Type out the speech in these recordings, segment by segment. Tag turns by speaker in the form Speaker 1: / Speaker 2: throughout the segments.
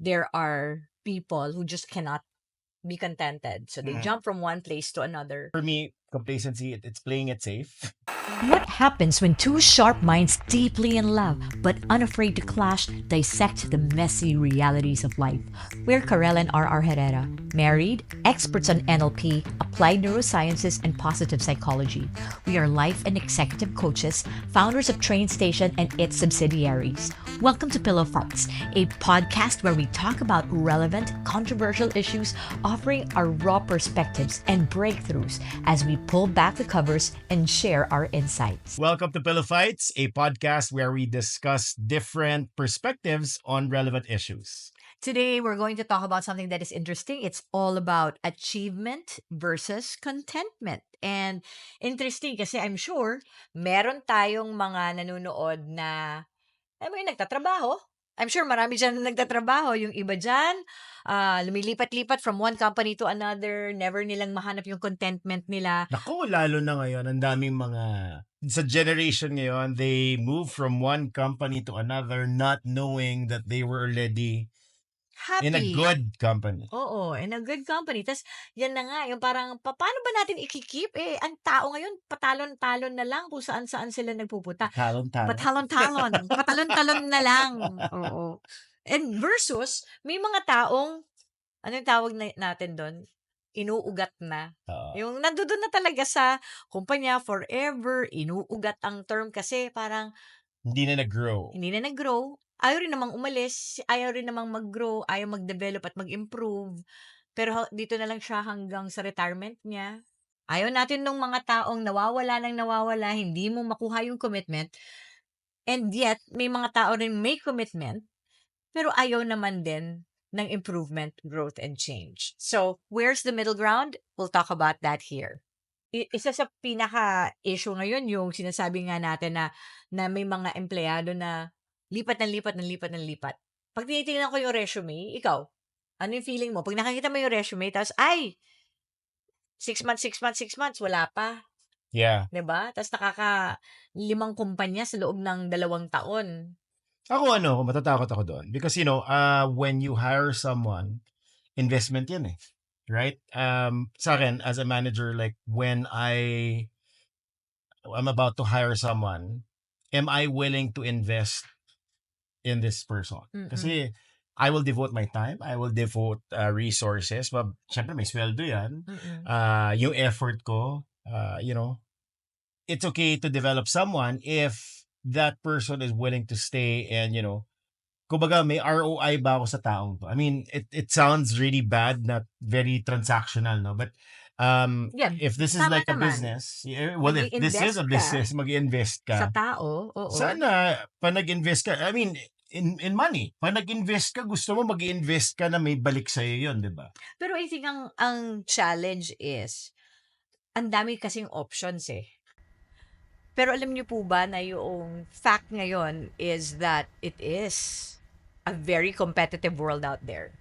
Speaker 1: there are people who just cannot be contented. So they jump from one place to another.
Speaker 2: For me, complacency, it's playing it safe.
Speaker 1: What happens when two sharp minds deeply in love but unafraid to clash dissect the messy realities of life? We're Karel and R.R. Herrera, married, experts on NLP, applied neurosciences, and positive psychology. We are life and executive coaches, founders of Train Station and its subsidiaries. Welcome to Pillow Fights, a podcast where we talk about relevant, controversial issues, offering our raw perspectives and breakthroughs as we pull back the covers and share our insights.
Speaker 2: Welcome to Pillow Fights, a podcast where we discuss different perspectives on relevant issues.
Speaker 1: Today, we're going to talk about something that is interesting. It's all about achievement versus contentment. And interesting kasi I'm sure meron tayong mga nanonood na nagtatrabaho. I'm sure marami dyan na nagtatrabaho. Yung iba dyan, lumilipat-lipat from one company to another. Never nilang mahanap yung contentment nila.
Speaker 2: Naku, lalo na ngayon, ang daming mga... Sa generation ngayon, they move from one company to another not knowing that they were already
Speaker 1: Happy.
Speaker 2: in a good company.
Speaker 1: Oo, in a good company. Tapos, yan na nga, yung parang, paano ba natin ikikip? Ang tao ngayon, patalon-talon na lang kung saan-saan sila nagpupunta.
Speaker 2: Talon-talon.
Speaker 1: Patalon-talon. Patalon-talon na lang. Oo. And versus, may mga taong, ano yung tawag natin doon? Inuugat na. Yung nandoon na talaga sa kumpanya forever, inuugat ang term kasi parang,
Speaker 2: Hindi na nag-grow.
Speaker 1: Ayaw rin namang umalis, ayaw rin namang mag-grow, ayaw mag-develop at mag-improve. Pero dito na lang siya hanggang sa retirement niya. Ayaw natin nung mga taong nawawala, hindi mo makuha yung commitment. And yet, may mga tao rin may commitment, pero ayaw naman din ng improvement, growth, and change. So, where's the middle ground? We'll talk about that here. Isa sa pinaka-issue ngayon, yung sinasabi nga natin na may mga empleyado na lipat. Pag tinitingnan ko yung resume, ikaw, ano yung feeling mo? Pag nakakita mo yung resume, tapos, 6 months, wala pa.
Speaker 2: Yeah.
Speaker 1: Diba? Tapos limang kumpanya sa loob ng 2 taon.
Speaker 2: Ako matatakot ako doon. Because, when you hire someone, investment yan eh. Right? Sa akin, as a manager, like when I'm about to hire someone, am I willing to invest in this person? Kasi I will devote my time, I will devote resources, but syempre may sweldo yan. Yung effort ko, it's okay to develop someone if that person is willing to stay and, kumbaga may ROI ba ako sa taong to? I mean, it sounds really bad, not very transactional, no? But if this is like a business, well, if this is a business, mag-invest ka
Speaker 1: sa tao. Oo.
Speaker 2: Sana pa nag-invest ka, I mean, in money. Pag nag-invest ka, gusto mo mag-invest ka na may balik sa'yo yun, di ba?
Speaker 1: Pero I think ang challenge is, ang dami kasing options eh. Pero alam niyo po ba na yung fact ngayon is that it is a very competitive world out there.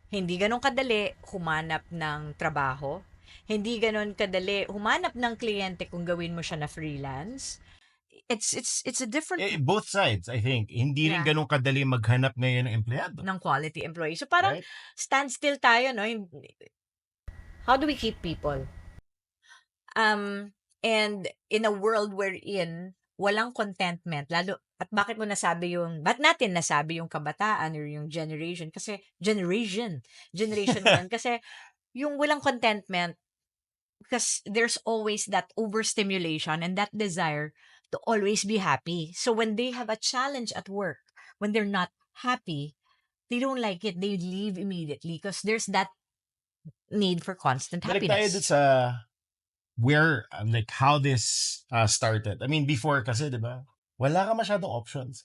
Speaker 1: Hindi ganun kadali humanap ng trabaho. Hindi ganun kadali humanap ng kliyente kung gawin mo siya na freelance. It's a different...
Speaker 2: both sides, I think. Hindi rin ganun kadali maghanap ngayon ng empleyado.
Speaker 1: Ng quality employee. So parang stand still tayo, no? How do we keep people? And in a world wherein walang contentment, at bakit natin nasabi yung kabataan or yung generation? Kasi, generation yan. Kasi, yung walang contentment, because there's always that overstimulation and that desire to always be happy. So, when they have a challenge at work, when they're not happy, they don't like it, they leave immediately because there's that need for constant happiness.
Speaker 2: Balik tayo dun sa where, like, how this started. I mean, before kasi, di ba, wala ka masyadong options.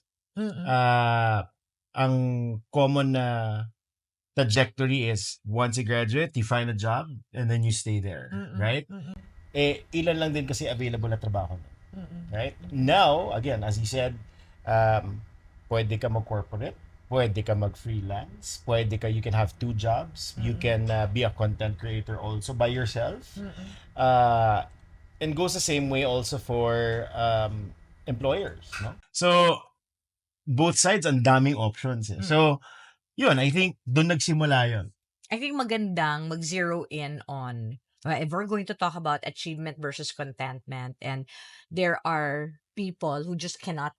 Speaker 2: Ang common na trajectory is once you graduate, you find a job, and then you stay there, right? Ilan lang din kasi available na trabaho. Right? Now, again, as you said, pwede ka mag-corporate, pwede ka mag-freelance, you can have 2 jobs, you can be a content creator also by yourself. And goes the same way also for employers, no? So, both sides, ang daming options. So, yun, I think doon nagsimula yun.
Speaker 1: I think magandang mag-zero in on, if we're going to talk about achievement versus contentment, and there are people who just cannot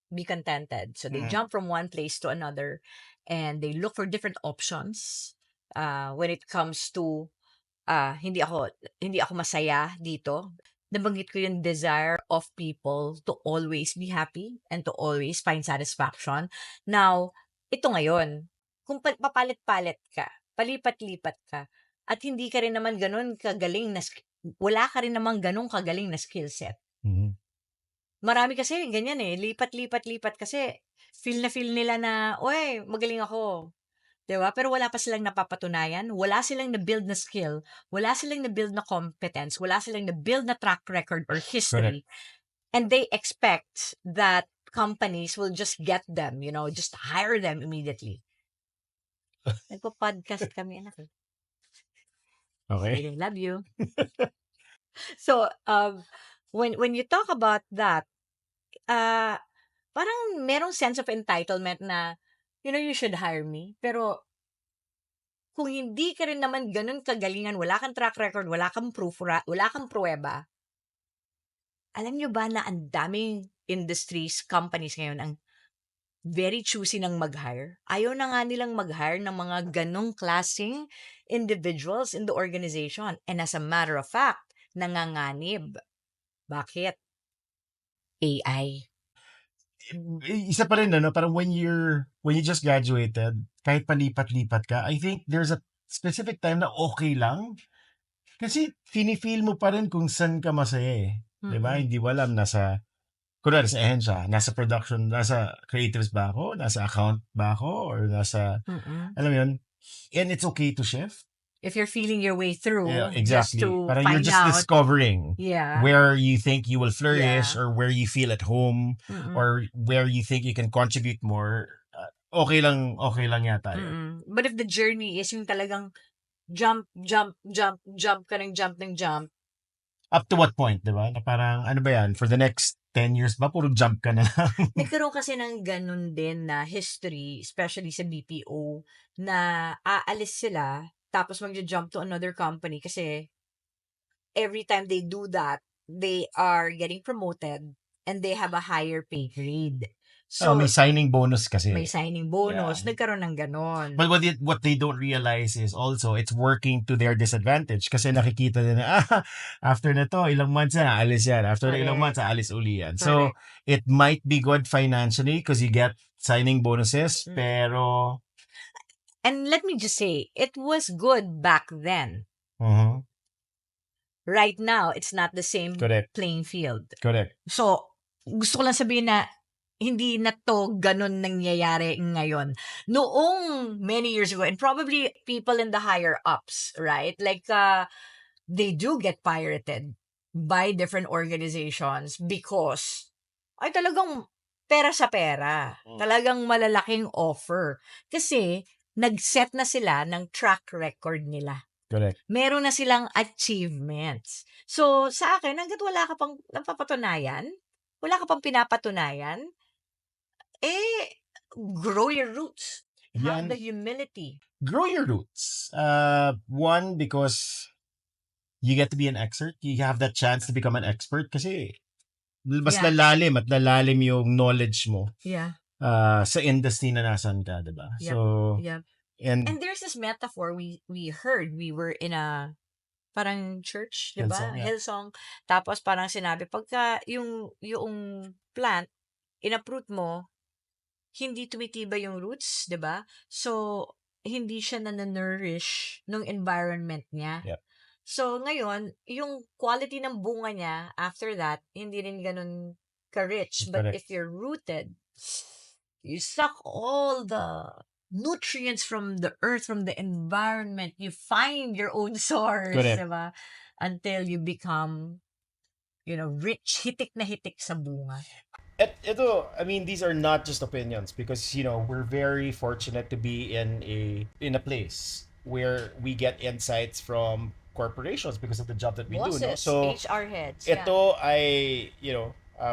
Speaker 1: be contented. So they
Speaker 2: Mhm.
Speaker 1: jump from one place to another and they look for different options when it comes to hindi ako masaya dito. Nabanggit ko yung desire of people to always be happy and to always find satisfaction. Now, ito ngayon, kung papalit-palit ka, palipat-lipat ka, at hindi ka rin naman ganun kagaling na wala ka rin naman ganun kagaling na skill set.
Speaker 2: Mhm.
Speaker 1: Marami kasi ganyan eh, lipat-lipat-lipat kasi feel nila na, "Uy, magaling ako." 'Di ba? Pero wala pa silang napapatunayan, wala silang na-build na skill, wala silang na-build na competence, wala silang na-build na track record or
Speaker 2: Correct.
Speaker 1: history, and they expect that companies will just get them, just hire them immediately. Nagpo-podcast kami, anak, eh.
Speaker 2: Okay.
Speaker 1: Sige, love you. So, when you talk about that, uh, parang merong sense of entitlement na, you should hire me. Pero kung hindi ka rin naman gano'n kagalingan, wala kang track record, wala kang proof, wala kang pruweba, alam nyo ba na ang daming industries, companies ngayon ang very choosy ng mag-hire? Ayaw na nga nilang mag-hire ng mga ganong klaseng individuals in the organization. And as a matter of fact, nanganganib. Bakit? AI.
Speaker 2: Isa pa rin, ano, parang when you just graduated, kahit palipat-lipat ka, I think there's a specific time na okay lang. Kasi feel mo pa rin kung saan ka masaya eh. 'Di ba?
Speaker 1: Mm-mm.
Speaker 2: Hindi mo alam, kunwari sa ahensya, nasa production, nasa creatives ba ako, nasa account ba ako, or nasa,
Speaker 1: Mm-mm.
Speaker 2: alam mo yun, and it's okay to shift.
Speaker 1: If you're feeling your way
Speaker 2: Yeah,
Speaker 1: through, just
Speaker 2: exactly.
Speaker 1: to
Speaker 2: Parang you're
Speaker 1: find
Speaker 2: just
Speaker 1: out,
Speaker 2: discovering
Speaker 1: yeah,
Speaker 2: where you think you will flourish
Speaker 1: yeah,
Speaker 2: or where you feel at home
Speaker 1: mm-mm.
Speaker 2: or where you think you can contribute more. Okay lang yata yun.
Speaker 1: Mm. But if the journey is yung talagang jump, jump, jump, jump ka ng jump ng jump,
Speaker 2: Up to what point, di ba? Na parang, ano ba yan? For the next 10 years ba? Puro jump ka na lang.
Speaker 1: nagkaroon kasi ng ganun din na history, especially sa BPO, na aalis sila, tapos magja-jump to another company kasi every time they do that, they are getting promoted and they have a higher pay grade.
Speaker 2: Oh,
Speaker 1: So,
Speaker 2: may signing bonus kasi.
Speaker 1: may signing
Speaker 2: Yeah.
Speaker 1: bonus, nagkaroon ng ganon.
Speaker 2: But what they don't realize is also it's working to their disadvantage kasi nakikita nila after na to ilang months na alis yan, after na ilang months alis uli yan. So it might be good financially because you get signing bonuses, pero
Speaker 1: And let me just say, it was good back then.
Speaker 2: uh
Speaker 1: Right now, it's not the same
Speaker 2: Correct.
Speaker 1: playing field.
Speaker 2: Correct.
Speaker 1: So, gusto ko lang sabihin na hindi na to ganun nangyayari ngayon. Noong many years ago, and probably people in the higher ups, right? Like, they do get pirated by different organizations because ay talagang pera sa pera. Talagang malalaking offer. Kasi, nag-set na sila ng track record nila.
Speaker 2: Correct.
Speaker 1: Meron na silang achievements. So, sa akin, hanggat wala ka pang napapatunayan, wala ka pang pinapatunayan, grow your roots. Have
Speaker 2: Yan.
Speaker 1: the humility.
Speaker 2: Grow your roots. One, because you get to be an expert. You have that chance to become an expert kasi mas
Speaker 1: Yeah.
Speaker 2: lalalim at lalalim yung knowledge mo
Speaker 1: Yeah.
Speaker 2: sa industry na nasan ka, diba?
Speaker 1: Yep.
Speaker 2: So,
Speaker 1: Yep.
Speaker 2: and
Speaker 1: And there's this metaphor we heard. We were in a parang church, di ba?
Speaker 2: Hillsong, yeah.
Speaker 1: Hillsong. Tapos parang sinabi, pagka yung plant, in-uproot mo, hindi tumitibay yung roots, di ba? So, hindi siya na-nourish ng environment niya.
Speaker 2: Yep.
Speaker 1: So, ngayon, yung quality ng bunga niya, after that, hindi rin ganun ka-rich. But
Speaker 2: Correct.
Speaker 1: if you're rooted, you suck all the nutrients from the earth, from the environment. You find your own source,
Speaker 2: Correct.
Speaker 1: diba? Until you become, rich, hitik na hitik sa bunga.
Speaker 2: Ito, I mean, these are not just opinions because, we're very fortunate to be in a place where we get insights from corporations because of the job that we do. No?
Speaker 1: Bosses,
Speaker 2: So,
Speaker 1: HR heads.
Speaker 2: ito ay,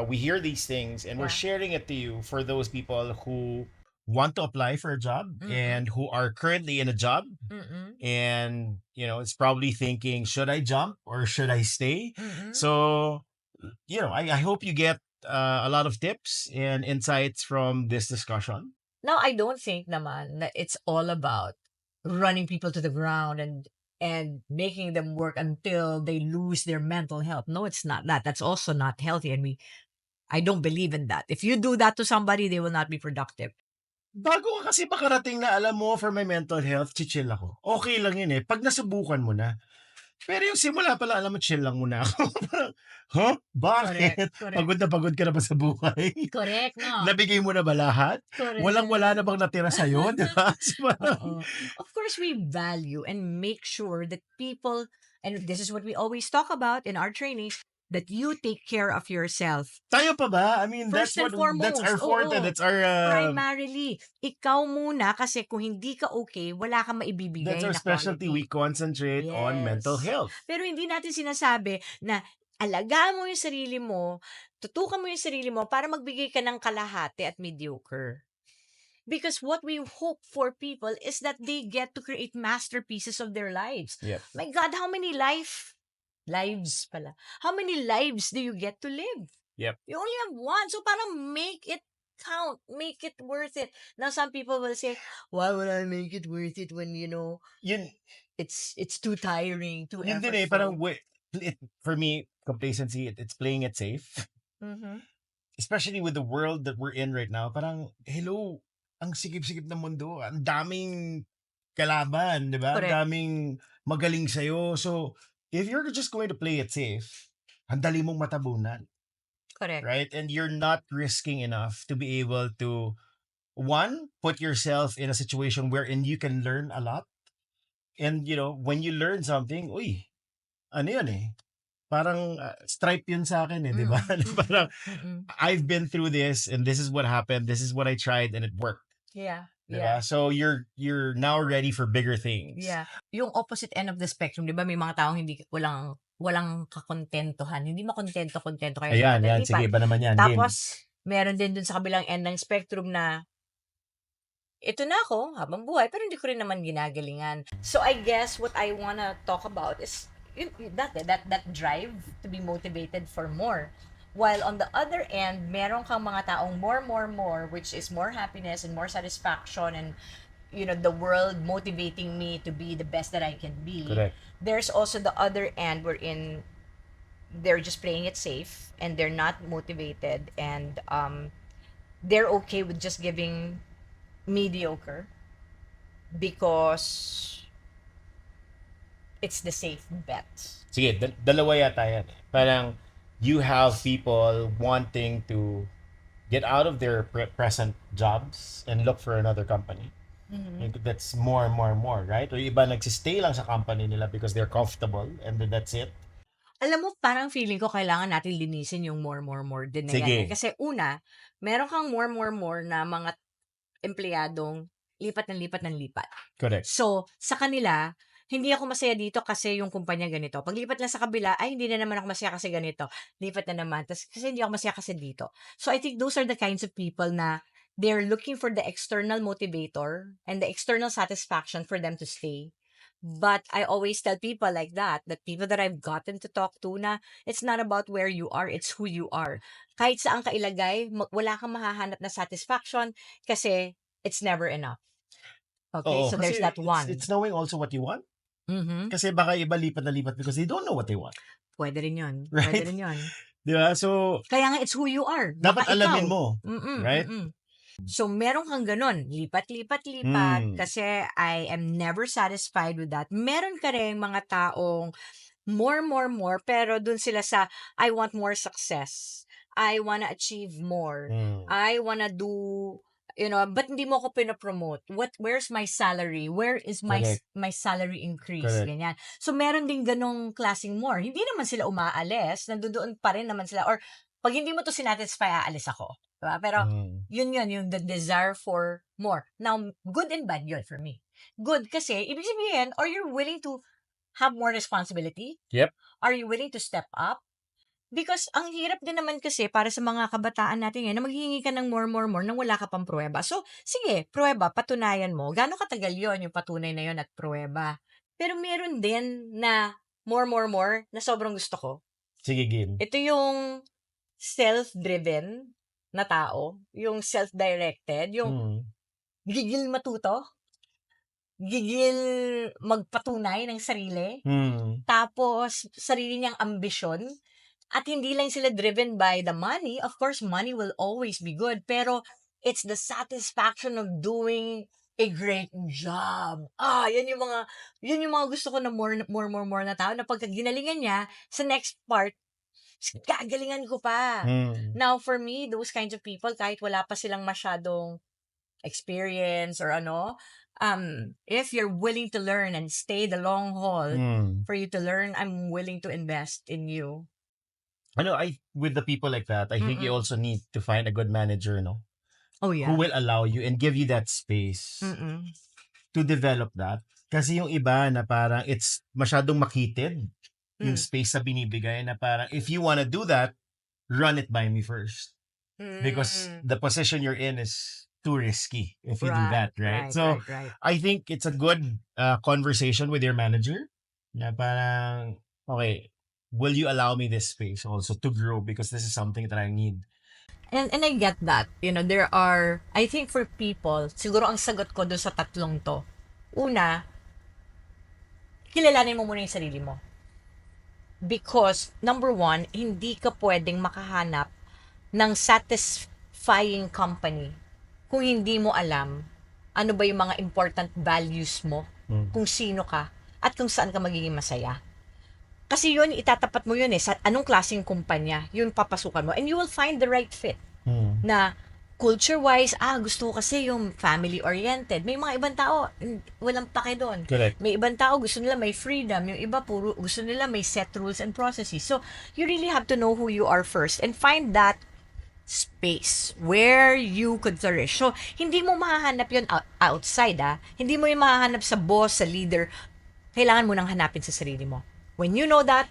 Speaker 2: we hear these things and we're
Speaker 1: Yeah.
Speaker 2: sharing it to you for those people who want to apply for a job
Speaker 1: Mm-mm.
Speaker 2: and who are currently in a job
Speaker 1: Mm-mm.
Speaker 2: and it's probably thinking, should I jump or should I stay?
Speaker 1: Mm-mm.
Speaker 2: So I hope you get a lot of tips and insights from this discussion.
Speaker 1: Now, I don't think naman that it's all about running people to the ground and making them work until they lose their mental health. No, it's not that. That's also not healthy, and I don't believe in that. If you do that to somebody, they will not be productive.
Speaker 2: Bago ka kasi makarating na alam mo, for my mental health, chill ako. Okay lang yun eh. Pag nasubukan mo na. Pero yung simula pala, alam mo, chill lang muna ako. Parang, huh?
Speaker 1: Correct.
Speaker 2: Bakit?
Speaker 1: Correct.
Speaker 2: Pagod ka na ba sa buhay?
Speaker 1: Correct, no?
Speaker 2: Nabigay mo na ba lahat? Walang-wala na
Speaker 1: Correct.
Speaker 2: bang natira sa'yo? Di ba? So, parang,
Speaker 1: Oo. Of course, we value and make sure that people, and this is what we always talk about in our training, that you take care of yourself.
Speaker 2: tayo pa ba? I mean,
Speaker 1: First and
Speaker 2: that's
Speaker 1: foremost,
Speaker 2: our forte.
Speaker 1: oo.
Speaker 2: That's our
Speaker 1: Primarily, ikaw muna kasi kung hindi ka okay, wala kang maibibigay
Speaker 2: that's our
Speaker 1: na
Speaker 2: specialty. We
Speaker 1: quality.
Speaker 2: concentrate on mental
Speaker 1: Yes.
Speaker 2: health.
Speaker 1: Pero hindi natin sinasabi na alagaan mo yung sarili mo, tutukan mo yung sarili mo para magbigay ka ng kalahati at mediocre. Because what we hope for people is that they get to create masterpieces of their lives.
Speaker 2: Yep.
Speaker 1: My God, how many lives pala. How many lives do you get to live?
Speaker 2: Yep.
Speaker 1: You only have one. So parang make it count. Make it worth it. Now some people will say, why would I make it worth it when,
Speaker 2: Yun,
Speaker 1: it's too tiring, too
Speaker 2: yun din eh, parang,
Speaker 1: effortful.
Speaker 2: for me, complacency, it's playing it safe.
Speaker 1: Mm-hmm.
Speaker 2: Especially with the world that we're in right now, parang, hello, ang sikip-sikip ng mundo, ang daming kalaban, di ba? Ang
Speaker 1: Correct.
Speaker 2: daming magaling sa'yo. So, if you're just going to play it safe, ang dali mong matabunan,
Speaker 1: Correct.
Speaker 2: right? And you're not risking enough to be able to, one, put yourself in a situation wherein you can learn a lot. And, when you learn something, uy, ano yun eh? Parang stripe yun sa akin eh, di ba? Parang, I've been through this and this is what happened. This is what I tried and it worked.
Speaker 1: Yeah.
Speaker 2: Di
Speaker 1: Yeah.
Speaker 2: ba? So, you're now ready for bigger things.
Speaker 1: Yeah. Yung opposite end of the spectrum, di ba may mga taong walang kakontentuhan. Hindi makontento kaya
Speaker 2: Ayan,
Speaker 1: lipat-lipat.
Speaker 2: sige, iba naman yan.
Speaker 1: Tapos, meron din dun sa kabilang end ng spectrum na ito na ako habang buhay pero hindi ko rin naman ginagalingan. So I guess what I wanna talk about is that drive to be motivated for more. While on the other end, meron kang mga taong more, which is more happiness and more satisfaction and the world motivating me to be the best that I can be.
Speaker 2: Correct.
Speaker 1: There's also the other end wherein they're just playing it safe and they're not motivated and they're okay with just giving mediocre because it's the safe bet.
Speaker 2: Sige, dalawa yata yan. Parang, you have people wanting to get out of their present jobs and look for another company.
Speaker 1: Mm-hmm.
Speaker 2: That's more, right? O iba nagsistay lang sa company nila because they're comfortable and then that's it.
Speaker 1: Alam mo, parang feeling ko kailangan natin linisin yung more din na yan.
Speaker 2: Sige.
Speaker 1: Kasi una, meron kang more na mga empleyadong lipat ng lipat.
Speaker 2: Correct.
Speaker 1: So, sa kanila, hindi ako masaya dito kasi yung kumpanya ganito. Paglipat lang sa kabila, ay hindi na naman ako masaya kasi ganito. Lipat na naman. Kasi hindi ako masaya kasi dito. So, I think those are the kinds of people na they're looking for the external motivator and the external satisfaction for them to stay. But I always tell people like that people that I've gotten to talk to na it's not about where you are, it's who you are. Kahit saan ka ilagay, wala kang mahahanap na satisfaction kasi it's never enough. Okay, so there's that one.
Speaker 2: It's knowing also what you want.
Speaker 1: Mm-hmm.
Speaker 2: Kasi baka iba lipat na lipat because they don't know what they want.
Speaker 1: Pwede rin yun.
Speaker 2: Right?
Speaker 1: Pwede rin yun.
Speaker 2: Di ba? So,
Speaker 1: kaya nga it's who you are.
Speaker 2: dapat
Speaker 1: Baka
Speaker 2: alamin
Speaker 1: ikaw.
Speaker 2: mo. Right?
Speaker 1: So, meron kang ganun. Lipat. Kasi I am never satisfied with that. Meron ka rin mga taong more, pero dun sila sa, I want more success. I wanna achieve more. I wanna do, but hindi mo ako pinapromote. Where's my salary? Where is my salary increase?
Speaker 2: Correct.
Speaker 1: Ganyan. So, meron din ganong klaseng more. Hindi naman sila umaalis. Nandoon pa rin naman sila. Or, pag hindi mo to sinatisfy, aalis ako. Diba? Pero, yun, yung the desire for more. Now, good and bad yun for me. Good kasi, ibig sabihin, are you willing to have more responsibility?
Speaker 2: Yep.
Speaker 1: Are you willing to step up? Because ang hirap din naman kasi para sa mga kabataan natin ngayon na maghihingi ka ng more nang wala ka pang pruweba. So, sige, pruweba, patunayan mo. Gaano katagal yon yung patunay na yon at pruweba? Pero meron din na more na sobrang gusto ko.
Speaker 2: Sige, game.
Speaker 1: Ito yung self-driven na tao, yung self-directed, yung
Speaker 2: Mm.
Speaker 1: gigil matuto, gigil magpatunay ng sarili,
Speaker 2: Mm.
Speaker 1: tapos sarili niyang ambisyon. At hindi lang sila driven by the money. Of course, money will always be good. Pero it's the satisfaction of doing a great job. Yan yung mga gusto ko na more na tao na pagka ginalingan niya, sa next part, gagalingan ko pa.
Speaker 2: Mm.
Speaker 1: Now, for me, those kinds of people, kahit wala pa silang masyadong experience or if you're willing to learn and stay the long haul
Speaker 2: Mm.
Speaker 1: for you to learn, I'm willing to invest in you.
Speaker 2: With the people like that, I think you
Speaker 1: Mm-mm.
Speaker 2: also need to find a good manager, no?
Speaker 1: Oh,
Speaker 2: Who
Speaker 1: yeah.
Speaker 2: will allow you and give you that space
Speaker 1: Mm.
Speaker 2: to develop that. Kasi yung iba na parang it's masyadong makitid yung
Speaker 1: Mm.
Speaker 2: space na binibigay na parang if you wanna do that, run it by me first. Because
Speaker 1: Mm.
Speaker 2: the position you're in is too risky if you do
Speaker 1: Right,
Speaker 2: that, right?
Speaker 1: right,
Speaker 2: So,
Speaker 1: right, right.
Speaker 2: I think it's a good conversation with your manager na parang, okay, will you allow me this space also to grow because this is something that I need.
Speaker 1: And I get that. There are, I think for people, siguro ang sagot ko dun sa tatlong to. Una, kilalanin mo muna yung sarili mo. Because, number one, hindi ka pwedeng makahanap ng satisfying company kung hindi mo alam ano ba yung mga important values mo,
Speaker 2: Mm.
Speaker 1: kung sino ka, at kung saan ka magiging masaya. Kasi yun, itatapat mo yun sa anong klaseng kumpanya, yun papasukan mo. And you will find the right fit.
Speaker 2: Mm.
Speaker 1: Na culture-wise, gusto ko kasi yung family-oriented. May mga ibang tao, walang pake doon.
Speaker 2: Correct.
Speaker 1: May ibang tao, gusto nila may freedom. Yung iba, gusto nila may set rules and processes. So, you really have to know who you are first and find that space where you could flourish. So, hindi mo mahahanap yun outside, Hindi mo yung mahahanap sa boss, sa leader. Kailangan mo nang hanapin sa sarili mo. When you know that,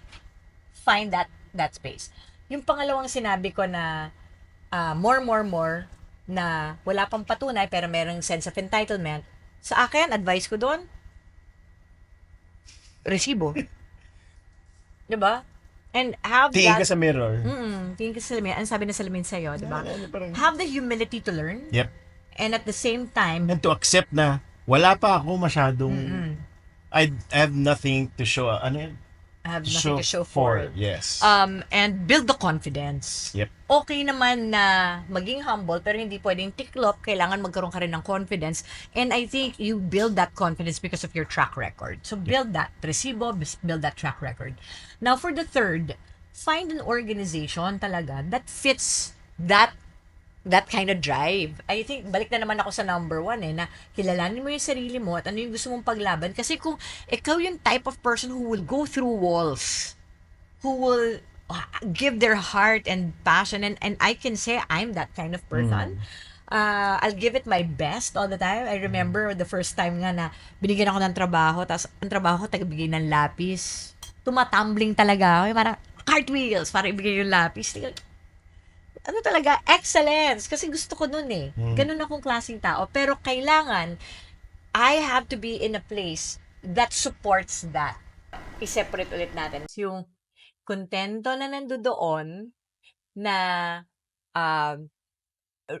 Speaker 1: find that space. Yung pangalawang sinabi ko na more na wala pang patunay pero merong sense of entitlement, sa akin, advice ko doon, resibo. Diba? And have
Speaker 2: Tingin ka
Speaker 1: that,
Speaker 2: sa mirror.
Speaker 1: tingin ka sa salamin, ang sabi na salamin sa'yo, diba?
Speaker 2: Parang-
Speaker 1: Have the humility to learn,
Speaker 2: Yep.
Speaker 1: and at the same time,
Speaker 2: And to accept na wala pa ako masyadong I have nothing to show. Ano yun?
Speaker 1: have nothing to show for it.
Speaker 2: Yes.
Speaker 1: And build the confidence.
Speaker 2: Yep.
Speaker 1: Okay naman na maging humble, pero hindi pwedeng tiklop. Kailangan magkaroon ka rin ng confidence. And I think you build that confidence because of your track record. So build that. Resibo, build that track record. Now for the third, find an organization talaga that fits that kind of drive. I think, balik na naman ako sa number one na kilalanin mo yung sarili mo at ano yung gusto mong paglaban. Kasi kung ikaw yung type of person who will go through walls, who will give their heart and passion, and I can say I'm that kind of person. I'll give it my best all the time. I remember the first time nga na binigyan ako ng trabaho, tapos ang trabaho ko, tagbigay ng lapis. Tumatumbling talaga ako. Parang cartwheels para ibigay yung lapis. Ano talaga, excellence. Kasi gusto ko nun Ganun akong klaseng tao. Pero kailangan, I have to be in a place that supports that. I-separate ulit natin. Yung kontento na nandoon na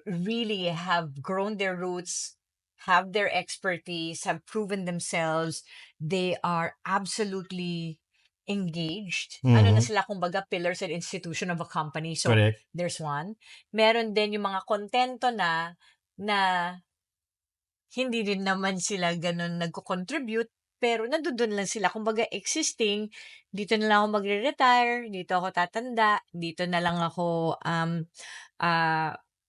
Speaker 1: really have grown their roots, have their expertise, have proven themselves. They are absolutely engaged. Ano na sila, kumbaga, pillars and institution of a company. So,
Speaker 2: Correct.
Speaker 1: there's one. Meron din yung mga kontento na hindi din naman sila ganun nagko-contribute, pero nandoon lang sila. Kumbaga, existing, dito na lang ako magre-retire, dito ako tatanda, dito na lang ako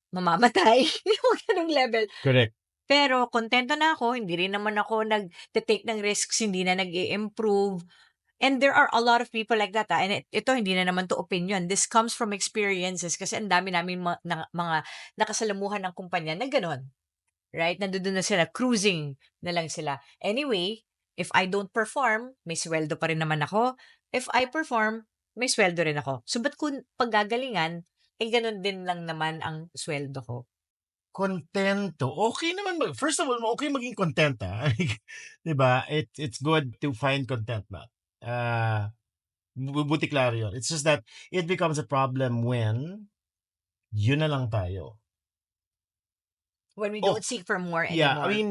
Speaker 1: mamamatay. Yung ganung level.
Speaker 2: Correct.
Speaker 1: Pero kontento na ako, hindi rin naman ako nag-take ng risks, hindi na nag-i-improve. And there are a lot of people like that. And ito, hindi na naman to opinion. This comes from experiences kasi ang dami namin mga nakasalamuhan ng kumpanya na gano'n. Right? Nandoon na sila, cruising na lang sila. Anyway, if I don't perform, may sweldo pa rin naman ako. If I perform, may sweldo rin ako. So, ba't ko paggagalingan, gano'n din lang naman ang sweldo ko.
Speaker 2: Kontento. Okay naman first of all, okay maging kontenta. 'Di ba? It's good to find contentment. Buti klaro yun. It's just that it becomes a problem when yun na lang tayo.
Speaker 1: When we
Speaker 2: Oh,
Speaker 1: don't seek for more
Speaker 2: yeah. I
Speaker 1: anymore.
Speaker 2: mean,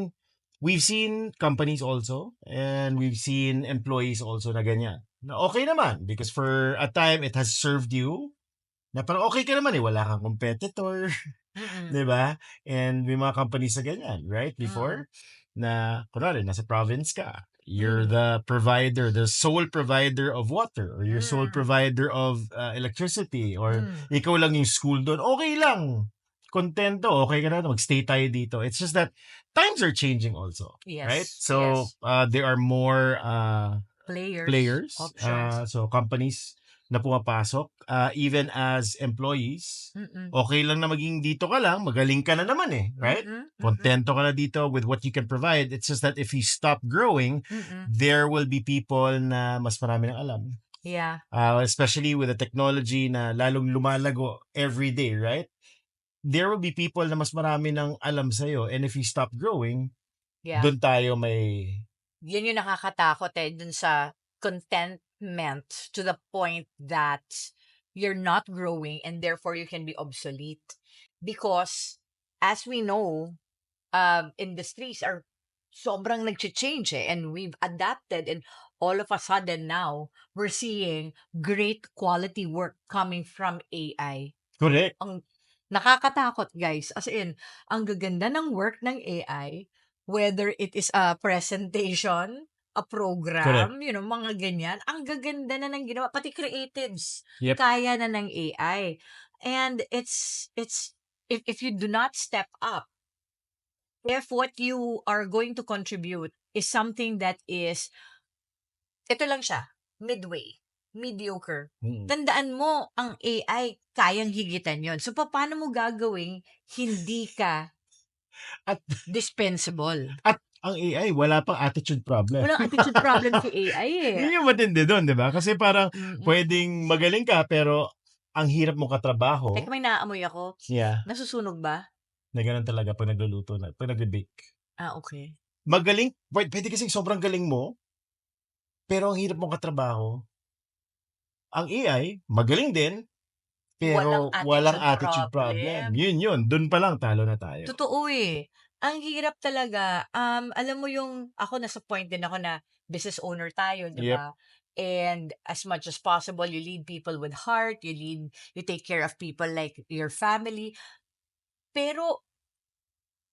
Speaker 2: we've seen companies also and we've seen employees also na ganyan. Na okay naman because for a time it has served you na parang okay ka naman eh. Wala kang competitor.
Speaker 1: Mm,
Speaker 2: 'Di ba? And may mga companies na ganyan, right?
Speaker 1: mm,
Speaker 2: Before, na kunwari, nasa province ka. You're
Speaker 1: mm,
Speaker 2: the provider, the sole provider of water, or you're sole
Speaker 1: mm,
Speaker 2: provider of electricity, or
Speaker 1: hmm.
Speaker 2: ikaw lang yung school doon. Okay lang. Kontento, okay ka na, magstay tayo dito. It's just that times are changing also, right?
Speaker 1: Yes,
Speaker 2: So,
Speaker 1: yes.
Speaker 2: there are more
Speaker 1: Players,
Speaker 2: players,
Speaker 1: options.
Speaker 2: so companies na pumapasok, even as employees,
Speaker 1: Mm,
Speaker 2: okay lang na maging dito ka lang, magaling ka na naman eh, right?
Speaker 1: mm, mm,
Speaker 2: Kontento ka na dito with what you can provide. It's just that if you stop growing,
Speaker 1: mm.
Speaker 2: there will be people na mas marami ng alam.
Speaker 1: Yeah,
Speaker 2: Especially with the technology na lalong lumalago every day, right? There will be people na mas marami ng alam sa'yo. And if you stop growing,
Speaker 1: yeah.
Speaker 2: doon tayo may...
Speaker 1: Yun yung nakakatakot dun sa contentment to the point that you're not growing and therefore you can be obsolete. Because as we know, industries are sobrang nag-change and we've adapted and all of a sudden now we're seeing great quality work coming from AI.
Speaker 2: Correct.
Speaker 1: Ang nakakatakot guys, as in, ang gaganda ng work ng AI, whether it is a presentation, a
Speaker 2: Correct.
Speaker 1: program, mga ganyan, ang gaganda na ng ginawa, pati creatives,
Speaker 2: Yep.
Speaker 1: kaya na ng AI. And it's if you do not step up, if what you are going to contribute is something that is, ito lang siya, midway, mediocre.
Speaker 2: Mm.
Speaker 1: Tandaan mo, ang AI, kayang higitan yon. So, paano mo gagawing hindi ka
Speaker 2: At
Speaker 1: dispensable?
Speaker 2: At ang AI wala pang attitude problem.
Speaker 1: Walang attitude problem si AI eh.
Speaker 2: Yun yung matindi doon, 'di ba? Kasi parang
Speaker 1: Mm.
Speaker 2: pwedeng magaling ka pero ang hirap mong katrabaho.
Speaker 1: Teka, may naaamoy ako.
Speaker 2: Yeah,
Speaker 1: Nasusunog ba?
Speaker 2: na ganun talaga pag nagluluto na, pag nagbe-bake.
Speaker 1: Okay.
Speaker 2: Magaling, pwede kasing sobrang galing mo, pero ang hirap mong katrabaho. Ang AI, magaling din,
Speaker 1: Walang
Speaker 2: pero walang
Speaker 1: attitude
Speaker 2: attitude problem.
Speaker 1: problem.
Speaker 2: Yun. Doon pa lang talo na tayo.
Speaker 1: Totoo eh. Ang hirap talaga. Alam mo yung, ako nasa point din ako na business owner tayo, di
Speaker 2: Yep.
Speaker 1: ba? And as much as possible, you lead people with heart, you take care of people like your family. Pero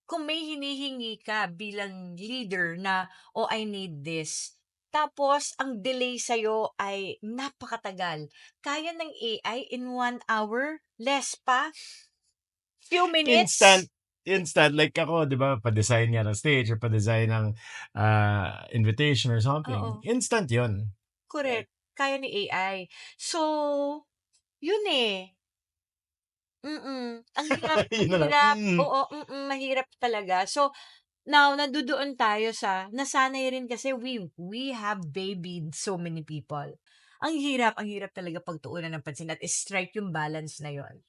Speaker 1: kung may hinihingi ka bilang leader na, oh, I need this. Tapos, ang delay sa'yo ay napakatagal. Kaya ng AI in 1 hour? Less pa? Few minutes?
Speaker 2: Instant like ako, 'di ba, pa-design nga ng stage or pa-design ng invitation or something.
Speaker 1: Oo.
Speaker 2: Instant 'yon. Right?
Speaker 1: Correct. Kaya ni AI. So, yun eh. Ang hirap, ang
Speaker 2: Yun na lang.
Speaker 1: hirap. Oo, mahirap talaga. So, now, nandoon tayo sa, nasanay rin kasi we have babied so many people. Ang hirap talaga pagtuunan ng pansin at strike yung balance na yon.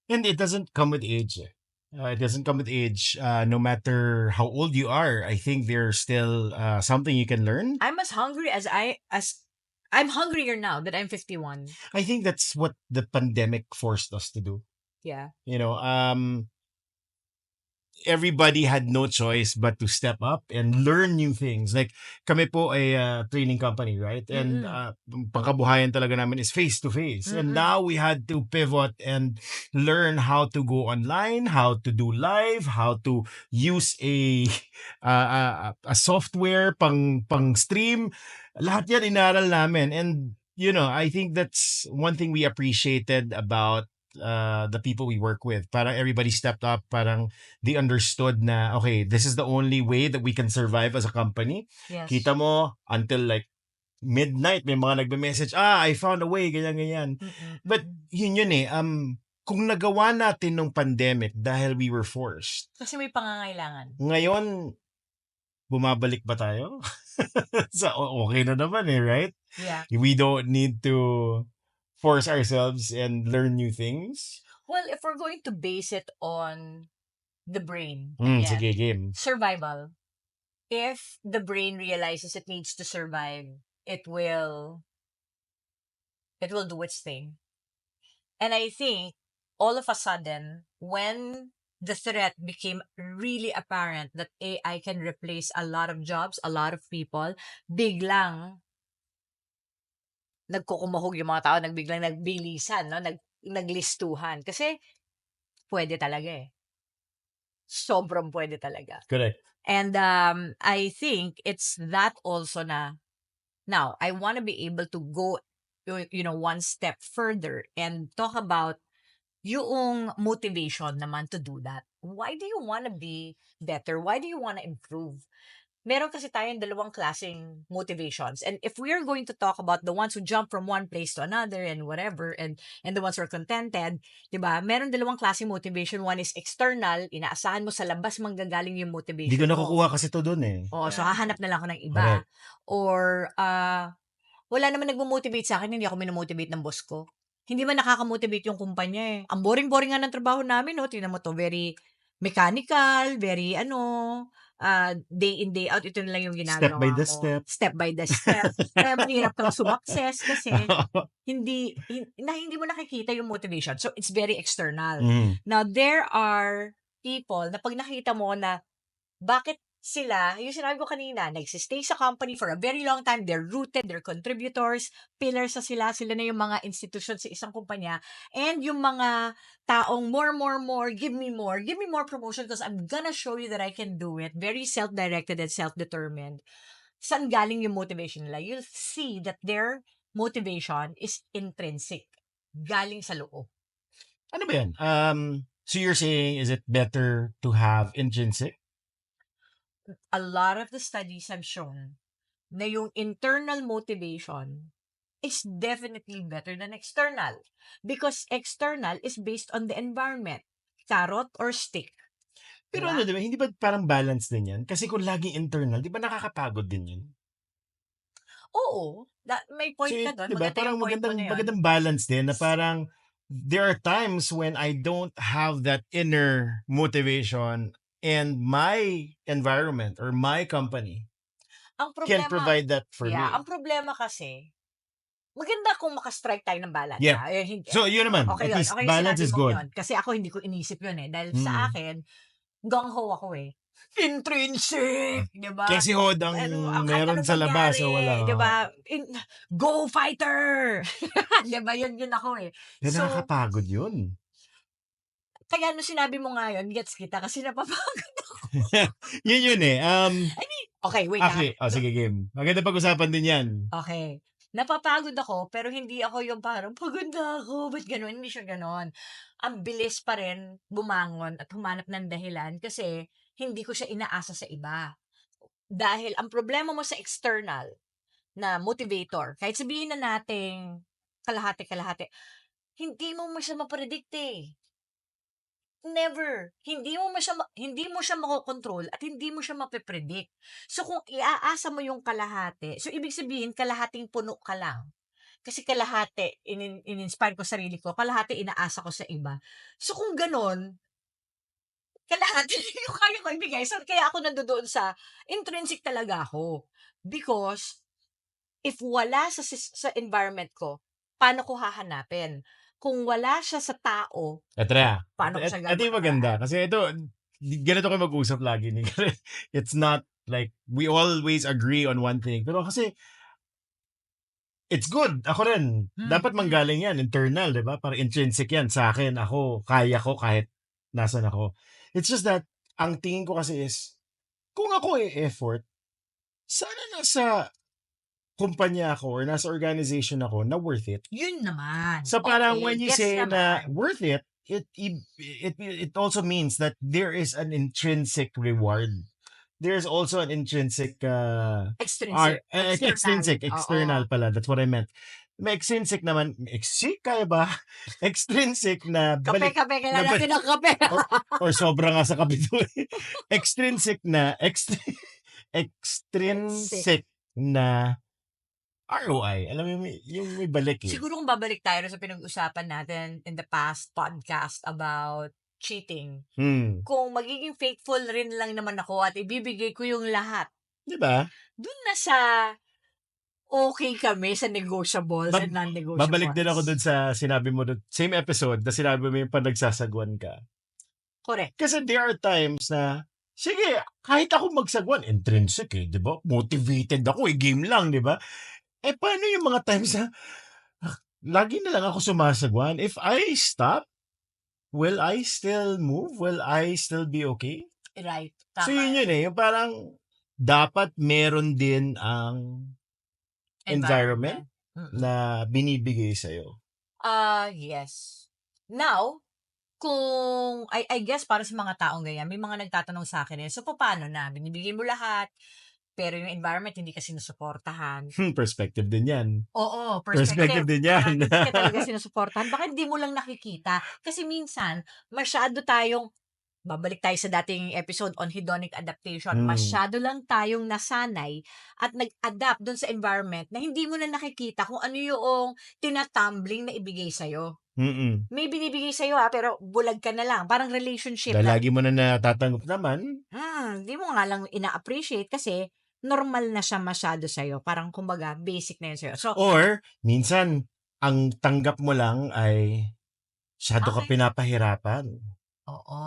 Speaker 2: And it doesn't come with age. It doesn't come with age. No matter how old you are, I think there's still something you can learn.
Speaker 1: I'm as hungry as I'm hungrier now that I'm 51.
Speaker 2: I think that's what the pandemic forced us to do.
Speaker 1: Yeah.
Speaker 2: You know, everybody had no choice but to step up and learn new things. Like, kami po ay training company, right? And pangkabuhayan talaga namin is face-to-face. And now we had to pivot and learn how to go online, how to do live, how to use a software pang stream. Lahat yan inaral namin. And, I think that's one thing we appreciated about the people we work with. Parang everybody stepped up. Parang they understood na, okay, this is the only way that we can survive as a company.
Speaker 1: Yes.
Speaker 2: Kita mo, until like midnight, may mga nagbe-message, I found a way, ganyan. But yun eh, kung nagawa natin nung pandemic dahil we were forced.
Speaker 1: Kasi may pangangailangan.
Speaker 2: Ngayon, bumabalik ba tayo? So, okay na naman eh, right?
Speaker 1: Yeah.
Speaker 2: We don't need to force ourselves and learn new things.
Speaker 1: Well, if we're going to base it on the brain,
Speaker 2: Sige,
Speaker 1: again,
Speaker 2: game.
Speaker 1: survival. If the brain realizes it needs to survive, it will do its thing. And I think all of a sudden, when the threat became really apparent that AI can replace a lot of jobs, a lot of people, biglang nagkukumahog yung mga tao, biglang nagbilisan, no? Naglistuhan. Kasi pwede talaga eh. Sobrang pwede talaga.
Speaker 2: Correct.
Speaker 1: And I think it's that also na, now, I want to be able to go, one step further and talk about yung motivation naman to do that. Why do you want to be better? Why do you want to improve? Meron kasi tayong dalawang klaseng motivations. And if we are going to talk about the ones who jump from one place to another and whatever, and the ones who are contented, di ba? Meron dalawang klaseng motivation. One is external, inaasahan mo sa labas manggagaling yung
Speaker 2: Hindi
Speaker 1: motivation
Speaker 2: ko
Speaker 1: mo.
Speaker 2: nakukuha kasi to dun eh.
Speaker 1: Oo, so hahanap na lang ako ng iba.
Speaker 2: Correct.
Speaker 1: Or, wala naman nagmo-motivate sa akin, hindi ako minomotivate ng boss ko. Hindi man nakaka-motivate yung kumpanya eh. Ang boring-boring nga ng trabaho namin, no? Tingnan mo to, very mechanical, very day in, day out, ito na lang yung
Speaker 2: Step
Speaker 1: ginagawa
Speaker 2: by the
Speaker 1: mo.
Speaker 2: step.
Speaker 1: Step by the step. Kaya mahirap kang sumakses kasi hindi mo nakikita yung motivation. So, it's very external. Now, there are people na pag nakita mo na bakit sila, yung sinabi ko kanina, nagsistay sa company for a very long time, they're rooted, they're contributors, pillars sila na yung mga institution sa isang kumpanya, and yung mga taong more, give me more promotion because I'm gonna show you that I can do it, very self-directed and self-determined. Saan galing yung motivation nila? You'll see that their motivation is intrinsic. Galing sa loob.
Speaker 2: Ano ba yan? So you're saying, is it better to have intrinsic?
Speaker 1: A lot of the studies have shown na yung internal motivation is definitely better than external. Because external is based on the environment. Carrot or stick.
Speaker 2: Pero
Speaker 1: Diba?
Speaker 2: diba, hindi ba parang balance din yan? Kasi kung laging internal, di ba nakakapagod din yun?
Speaker 1: Oo. May point ka doon.
Speaker 2: Diba,
Speaker 1: Maganda
Speaker 2: parang
Speaker 1: yung point mo na yun.
Speaker 2: magandang balance din na parang there are times when I don't have that inner motivation and my environment or my company can provide that for me.
Speaker 1: Ang problema kasi, maganda kung makastrike tayo ng balance.
Speaker 2: Yeah. So, yun naman.
Speaker 1: Okay,
Speaker 2: At least
Speaker 1: okay,
Speaker 2: balance is good.
Speaker 1: yun. Kasi ako hindi ko inisip yun eh. Dahil sa akin, gung-ho ako eh. Intrinsic! Diba?
Speaker 2: Kasi hod ang meron sa labas o wala.
Speaker 1: Diba? Go fighter! Diba? Yun ako eh.
Speaker 2: Pero nakakapagod yun.
Speaker 1: Kaya nung sinabi mo nga yun, gets kita kasi napapagod ako.
Speaker 2: yun eh.
Speaker 1: Okay, wait.
Speaker 2: Okay, sige game. Maganda pag-usapan din yan.
Speaker 1: Okay. Napapagod ako, pero hindi ako yung parang, pagod na ako, ba't gano'n? Hindi siya gano'n. Ang bilis pa rin bumangon at humanap ng dahilan kasi hindi ko siya inaasa sa iba. Dahil ang problema mo sa external na motivator, kahit sabihin na nating kalahati-kalahati, hindi mo siya mapredict eh. Never. Hindi mo siya makokontrol at hindi mo siya mapepredict. So, kung iaasa mo yung kalahati, so ibig sabihin, kalahating puno ka lang. Kasi kalahati, in-inspire ko sarili ko, kalahati inaasa ko sa iba. So, kung ganon, kalahati yung kaya ko ibigay. So, kaya ako nandoon sa intrinsic talaga ako. Because, if wala sa environment ko, paano ko hahanapin? Kung wala siya sa tao, paano ko siya gagawin?
Speaker 2: Ito yung maganda. Kasi ito, ganito kayo mag-usap lagi. It's not like, we always agree on one thing. Pero kasi, it's good. Ako rin. Dapat manggaling yan. Internal, di ba? Para intrinsic yan. Sa akin, ako, kaya ko kahit nasan ako. It's just that, ang tingin ko kasi is, kung ako effort, sana nasa kumpanya ako or nasa organization ako na worth it.
Speaker 1: Yun naman.
Speaker 2: So parang when you say na worth it, it also means that there is an intrinsic reward. There's also an intrinsic external pala. That's what I meant. May extrinsic naman. Kaya ba? Extrinsic na
Speaker 1: kape, kailangan natin ng kape.
Speaker 2: or sobra nga sa kape to. Extrinsic na ROI. Alam mo yung may balik eh.
Speaker 1: Siguro kung babalik tayo sa pinag-usapan natin in the past podcast about cheating, kung magiging faithful rin lang naman ako at ibibigay ko yung lahat,
Speaker 2: Di ba?
Speaker 1: dun na sa okay kami sa negotiables and
Speaker 2: Babalik din ako
Speaker 1: non-negotiables.
Speaker 2: dun sa sinabi mo dun, same episode na sinabi mo yung panagsasagwan ka.
Speaker 1: Correct.
Speaker 2: Kasi there are times na, sige, kahit ako magsagwan, intrinsic eh, di ba? Motivated ako eh, game lang, di ba? Eh, paano yung mga times na, lagi na lang ako sumasagwan? If I stop, will I still move? Will I still be okay?
Speaker 1: Right.
Speaker 2: So
Speaker 1: Tama.
Speaker 2: yun eh, yung parang, dapat meron din ang environment na binibigay sa'yo.
Speaker 1: Yes. Now, kung I guess para sa mga taong ganyan, may mga nagtatanong sa akin so paano na? Binibigay mo lahat, pero yung environment hindi ka sinusuportahan.
Speaker 2: Perspective din yan.
Speaker 1: Oo,
Speaker 2: Perspective din yan.
Speaker 1: Hindi ka talaga sinusuportahan. Baka hindi mo lang nakikita. Kasi minsan, masyado tayong, babalik tayo sa dating episode on hedonic adaptation, masyado lang tayong nasanay at nag-adapt doon sa environment na hindi mo na nakikita kung ano yung tinatumbling na ibigay sa'yo. May binibigay sa'yo pero bulag ka na lang. Parang relationship.
Speaker 2: Dahil lagi mo na natatanggap naman.
Speaker 1: Hindi mo nga lang ina-appreciate kasi normal na siya masyado sa'yo. Parang kumbaga, basic na yun sa'yo. So,
Speaker 2: or, minsan, ang tanggap mo lang ay masyado ka pinapahirapan.
Speaker 1: Oo.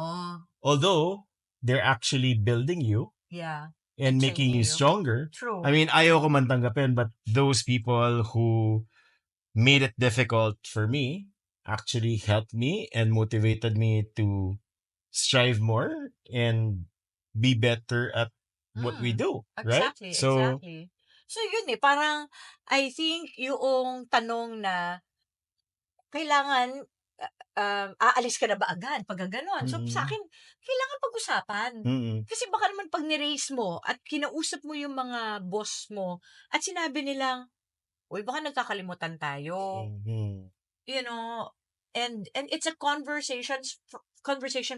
Speaker 2: Although, they're actually building you.
Speaker 1: Yeah.
Speaker 2: And making you stronger.
Speaker 1: True.
Speaker 2: I mean, ayaw ko man tanggapin, but those people who made it difficult for me actually helped me and motivated me to strive more and be better at what we do, right?
Speaker 1: Exactly. So, yun parang, I think, yung tanong na, kailangan, aalis ka na ba agad pag gano'n? So, sa akin, kailangan pag-usapan. Kasi baka naman pag ni-raise mo at kinausap mo yung mga boss mo at sinabi nilang, uy, baka nagkakalimutan tayo. You know, and it's a conversation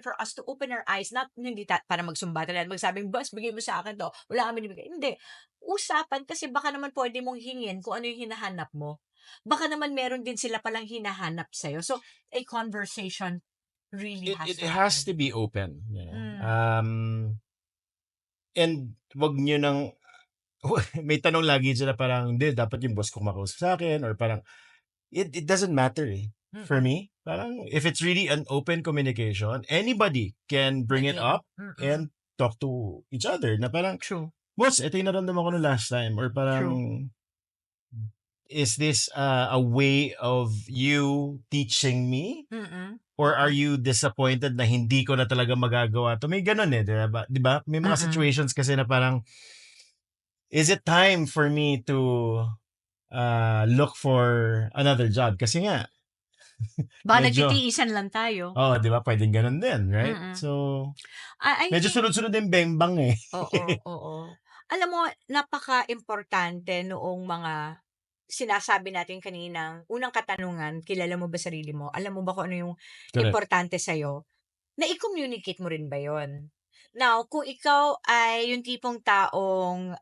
Speaker 1: for us to open our eyes, not hindi para magsumbatan at magsabing, boss, bigay mo sa akin to. Wala kami nibigay. Hindi. Usapan kasi baka naman pwede mong hingin kung ano yung hinahanap mo. Baka naman meron din sila palang hinahanap sa'yo. So, a conversation really
Speaker 2: it has to be open. You know? And wag nyo nang, may tanong lagi dyan na parang, hindi, dapat yung boss ko makausap sa akin, or parang, it doesn't matter eh. For me, parang, if it's really an open communication, anybody can bring it up and talk to each other. Na parang,
Speaker 1: true.
Speaker 2: Boss, ito yung naramdaman ko no last time. Or parang, is this a way of you teaching me? Or are you disappointed na hindi ko na talaga magagawa to? May ganun eh, di ba? May mga situations kasi na parang, is it time for me to look for another job? Kasi nga,
Speaker 1: baka nagtitiisan lang tayo.
Speaker 2: Oo, di ba? Pwedeng ganun din, right? So, medyo sunod-sunod din beng-bang eh.
Speaker 1: Oo. Alam mo, napaka-importante noong mga sinasabi natin kaninang unang katanungan, kilala mo ba sarili mo? Alam mo ba kung ano yung importante sa'yo? Na i-communicate mo rin ba yon? Now, kung ikaw ay yung tipong taong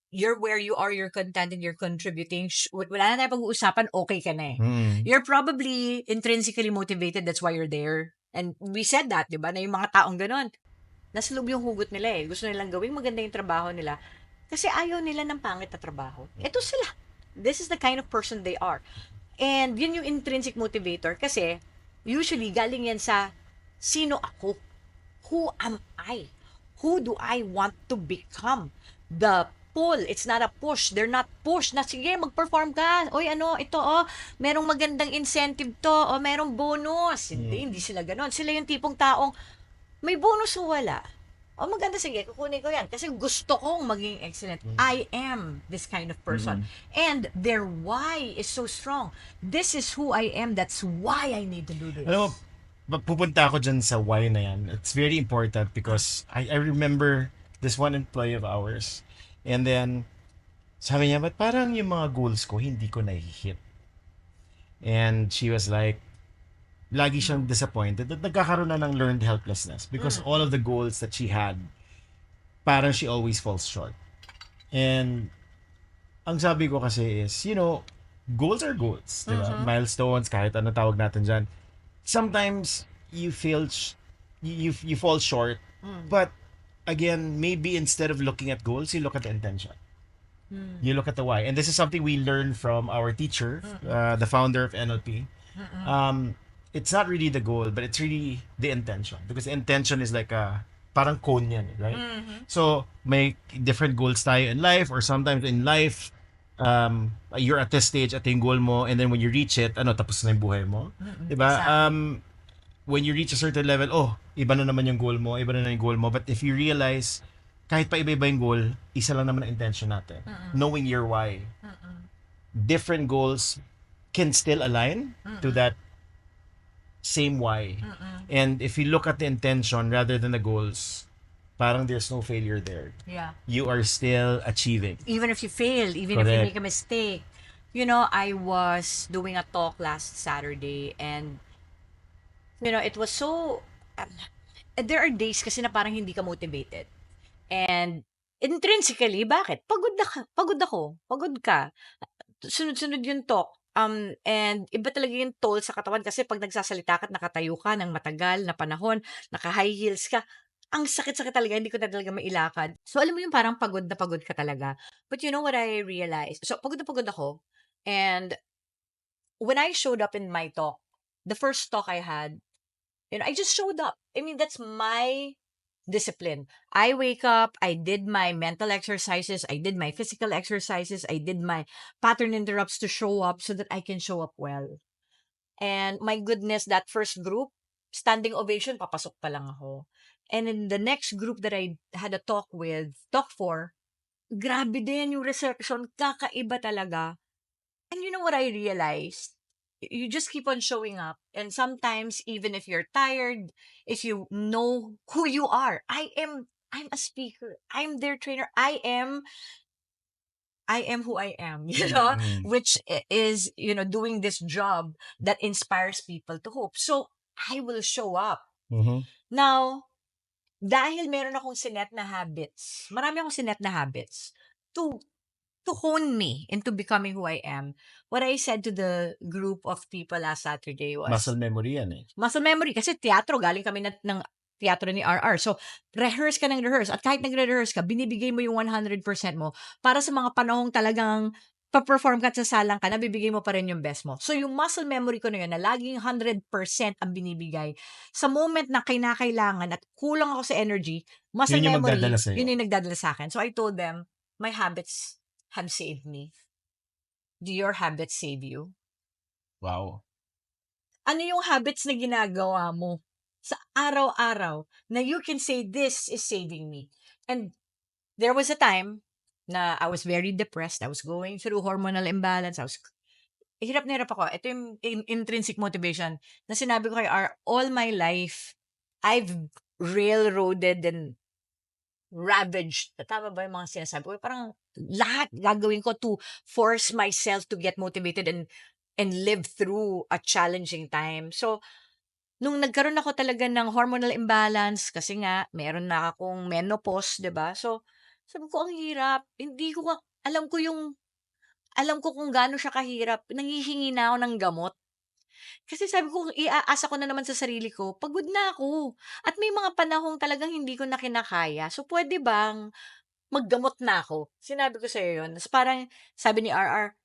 Speaker 1: you're where you are, you're content and you're contributing, wala na tayo pag-uusapan, okay ka na eh. You're probably intrinsically motivated, that's why you're there. And we said that, di ba? Na yung mga taong ganon, nasa loob yung hugot nila eh. Gusto nilang gawing maganda yung trabaho nila kasi ayaw nila ng pangit na trabaho. Ito sila. This is the kind of person they are. And yun yung intrinsic motivator kasi usually galing yan sa sino ako? Who am I? Who do I want to become? The pull, it's not a push. They're not push na sige mag-perform ka. Oy ito merong magandang incentive to o merong bonus. Hindi sila ganoon. Sila yung tipong taong may bonus o wala. O maganda, sige, kukunin ko yan. Kasi gusto kong maging excellent. I am this kind of person. And their why is so strong. This is who I am. That's why I need to do this.
Speaker 2: Alam mo, pupunta ako dyan sa why na yan. It's very important because I remember this one employee of ours. And then, sabi niya, ba't parang yung mga goals ko, hindi ko na-hit? And she was like, lagi siyang disappointed at nagkakaroon na ng learned helplessness because all of the goals that she had, parang she always falls short. And ang sabi ko kasi is, goals are goals, di ba?
Speaker 1: Mhm.
Speaker 2: Milestones, kahit ano tawag natin dyan. Sometimes, you feel, you fall short.
Speaker 1: Mm.
Speaker 2: But, again, maybe instead of looking at goals, you look at the intention.
Speaker 1: Mm.
Speaker 2: You look at the why. And this is something we learned from our teacher,
Speaker 1: Mm.
Speaker 2: the founder of NLP.
Speaker 1: Mm.
Speaker 2: Um, it's not really the goal, but it's really the intention. Because the intention is like parang cone yan, right?
Speaker 1: Mhm.
Speaker 2: So, may different goals tayo in life, or sometimes in life, you're at this stage, at yung goal mo, and then when you reach it, tapos na yung buhay mo.
Speaker 1: Mm.
Speaker 2: Diba?
Speaker 1: Exactly.
Speaker 2: When you reach a certain level, iba na naman yung goal mo, iba na yung goal mo. But if you realize, kahit pa iba-iba yung goal, isa lang naman ang intention natin.
Speaker 1: Mm.
Speaker 2: Knowing your why.
Speaker 1: Mm.
Speaker 2: Different goals can still align to
Speaker 1: Mm.
Speaker 2: that same why.
Speaker 1: Mm.
Speaker 2: And if you look at the intention rather than the goals, parang there's no failure there.
Speaker 1: Yeah.
Speaker 2: You are still achieving.
Speaker 1: Even if you fail, even if you
Speaker 2: Correct.
Speaker 1: make a mistake. I was doing a talk last Saturday, and it was so there are days kasi na parang hindi ka motivated. And intrinsically, bakit? Pagod ako, pagod ka. Sunod-sunod yung talk. And iba talaga yung toll sa katawan kasi pag nagsasalita ka at nakatayo ka ng matagal na panahon, naka-high heels ka, ang sakit-sakit talaga, hindi ko na talaga mailakad. So, alam mo yung parang pagod na pagod ka talaga. But you know what I realized? So, pagod na pagod ako. And when I showed up in my talk, the first talk I had, I just showed up. I mean, that's my discipline. I wake up, I did my mental exercises, I did my physical exercises, I did my pattern interrupts to show up so that I can show up well. And my goodness, that first group, standing ovation, papasok pa lang ako. And in the next group that I had a talk for, grabe din yung reception, kakaiba talaga. And you know what I realized? You just keep on showing up. And sometimes, even if you're tired, if you know who you are, I'm a speaker. I'm their trainer. I am who I am,
Speaker 2: Mm-mm.
Speaker 1: which is, doing this job that inspires people to hope. So, I will show up.
Speaker 2: Mm-hmm.
Speaker 1: Now, dahil meron akong sinet na habits, marami akong sinet na habits to to hone me into becoming who I am. What I said to the group of people last Saturday was,
Speaker 2: Muscle memory yan eh.
Speaker 1: muscle memory. Kasi teatro, galing kami ng teatro ni RR. So, rehearse ka ng rehearse. At kahit nagre-rehearse ka, binibigay mo yung 100% mo para sa mga panahong talagang pa-perform ka at sasalang ka, nabibigay mo pa rin yung best mo. So, yung muscle memory ko na yun, na laging 100% ang binibigay, sa moment na kinakailangan at kulang ako sa energy, muscle
Speaker 2: Yun yung magdadala
Speaker 1: memory, yun
Speaker 2: sa'yo.
Speaker 1: yung nagdadala sa akin. So, I told them, my habits have saved me. Do your habits save you?
Speaker 2: Wow.
Speaker 1: Ano yung habits na ginagawa mo sa araw-araw na you can say, this is saving me? And there was a time na I was very depressed. I was going through hormonal imbalance. Hirap na hirap ako. Ito yung intrinsic motivation na sinabi ko kay R, all my life, I've railroaded and ravaged. Tama ba yung mga sinasabi ko? Parang lahat gagawin ko to force myself to get motivated and live through a challenging time. So, nung nagkaroon ako talaga ng hormonal imbalance, kasi nga, meron na akong menopause, 'di ba? So, sabi ko, ang hirap. Hindi ko alam ko kung gaano siya kahirap. Nanghihingi na ako ng gamot. Kasi sabi ko, kung iaasa ko na naman sa sarili ko, pagod na ako. At may mga panahong talagang hindi ko na kinakaya. So, pwede bang maggamot na ako? Sinabi ko sa'yo yun. Tapos parang sabi ni RR,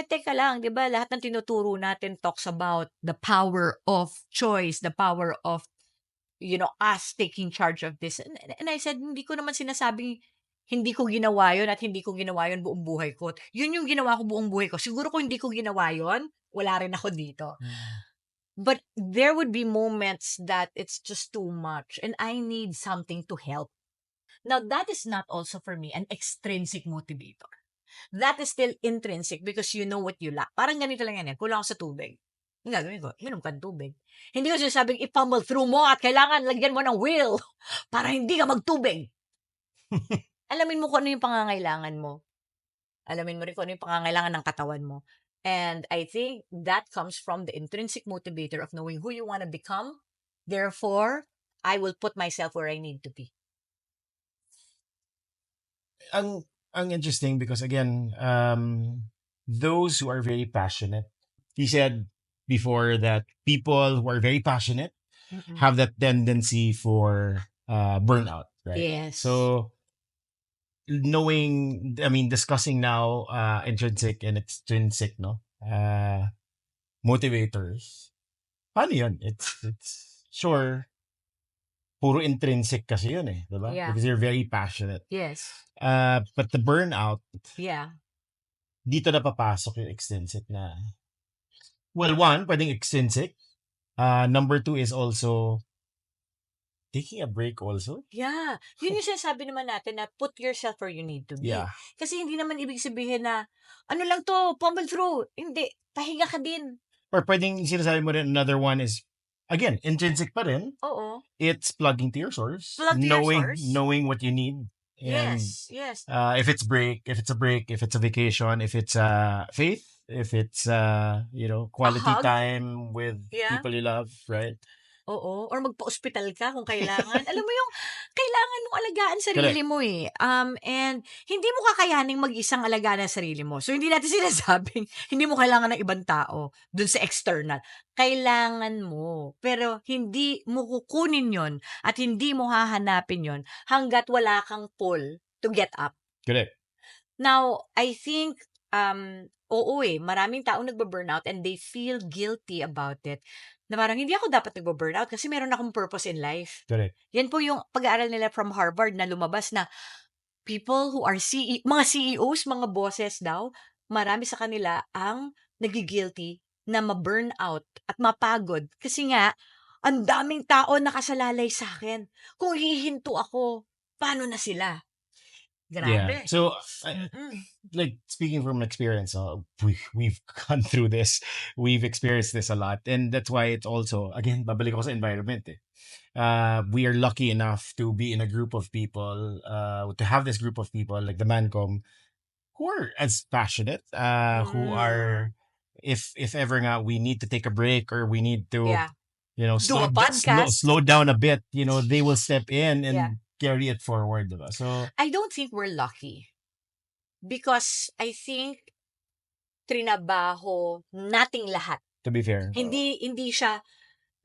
Speaker 1: teka lang, 'di ba lahat ng tinuturo natin talks about the power of choice, the power of, us taking charge of this. And I said, hindi ko naman sinasabing hindi ko ginawa yun at hindi ko ginawa yun buong buhay ko. Yun yung ginawa ko buong buhay ko. Siguro kung hindi ko ginawa yun, wala rin ako dito. But there would be moments that it's just too much and I need something to help. Now, that is not also for me an extrinsic motivator. That is still intrinsic because you know what you lack. Parang ganito lang yan. Kulang ako sa tubig. Ang gagawin ko, inom ka ng tubig. Hindi ko sinasabing i-pummel through mo at kailangan lagyan mo ng will para hindi ka magtubig. Alamin mo kung ano yung pangangailangan mo. Alamin mo rin kung ano yung pangangailangan ng katawan mo. And I think that comes from the intrinsic motivator of knowing who you want to become. Therefore, I will put myself where I need to be.
Speaker 2: Ang ang interesting because again, those who are very passionate, he said before that people who are very passionate
Speaker 1: Mm.
Speaker 2: have that tendency for burnout, right?
Speaker 1: Yes.
Speaker 2: So knowing, I mean, discussing now intrinsic and extrinsic, no, motivators. Paano yun? It's sure, puro intrinsic kasi yun eh, diba?
Speaker 1: Yeah.
Speaker 2: Because you're very passionate.
Speaker 1: Yes.
Speaker 2: But the burnout,
Speaker 1: Yeah.
Speaker 2: dito na papasok yung extrinsic na. Well, one, pwedeng extrinsic. Number two is also taking a break also.
Speaker 1: Yeah. Yun yung sinasabi naman natin na put yourself where you need to be.
Speaker 2: Yeah.
Speaker 1: Kasi hindi naman ibig sabihin na, ano lang to, pummel through. Hindi. Pahinga ka din.
Speaker 2: Or pwedeng sinasabi mo rin, another one is, again, intrinsic pa rin.
Speaker 1: Oo.
Speaker 2: It's plugging to your source.
Speaker 1: Plug to your source.
Speaker 2: Knowing what you need. And
Speaker 1: Yes.
Speaker 2: if it's a break, if it's a vacation, if it's faith, if it's quality
Speaker 1: hug.
Speaker 2: time with
Speaker 1: Yeah.
Speaker 2: people you love, right?
Speaker 1: Oo. Or magpa-ospital ka kung kailangan. Alam mo yung, kailangan mong alagaan sarili
Speaker 2: Correct.
Speaker 1: mo eh. And hindi mo kakayaning mag-isang alagaan ang sarili mo. So, hindi natin sinasabing, hindi mo kailangan ng ibang tao dun sa external. Kailangan mo. Pero, hindi mo kukunin yon at hindi mo hahanapin yon hanggat wala kang pull to get up.
Speaker 2: Correct.
Speaker 1: Now, I think, oo eh, maraming taong nagba-burnout and they feel guilty about it. Na parang hindi ako dapat nagba-burnout kasi meron akong purpose in life.
Speaker 2: Correct.
Speaker 1: Yan po yung pag-aaral nila from Harvard na lumabas na people who are mga CEOs, mga bosses daw, marami sa kanila ang nagigilty na ma-burnout at mapagod. Kasi nga, ang daming tao nakasalalay sa akin. Kung hihinto ako, paano na sila? Grabe.
Speaker 2: Yeah. So,
Speaker 1: Mm-mm.
Speaker 2: like speaking from experience, we've gone through this, we've experienced this a lot, and that's why it's also, again, babalik ako sa environment eh. We are lucky enough to be in a group of people, to have this group of people like the Mancom, who are as passionate, who are, if ever nga we need to take a break or we need to,
Speaker 1: Yeah.
Speaker 2: slow,
Speaker 1: a podcast.
Speaker 2: slow down a bit, they will step in and
Speaker 1: Yeah.
Speaker 2: carry it forward, diba? So
Speaker 1: I don't think we're lucky. Because I think trinabaho nating lahat.
Speaker 2: to be fair,
Speaker 1: Hindi siya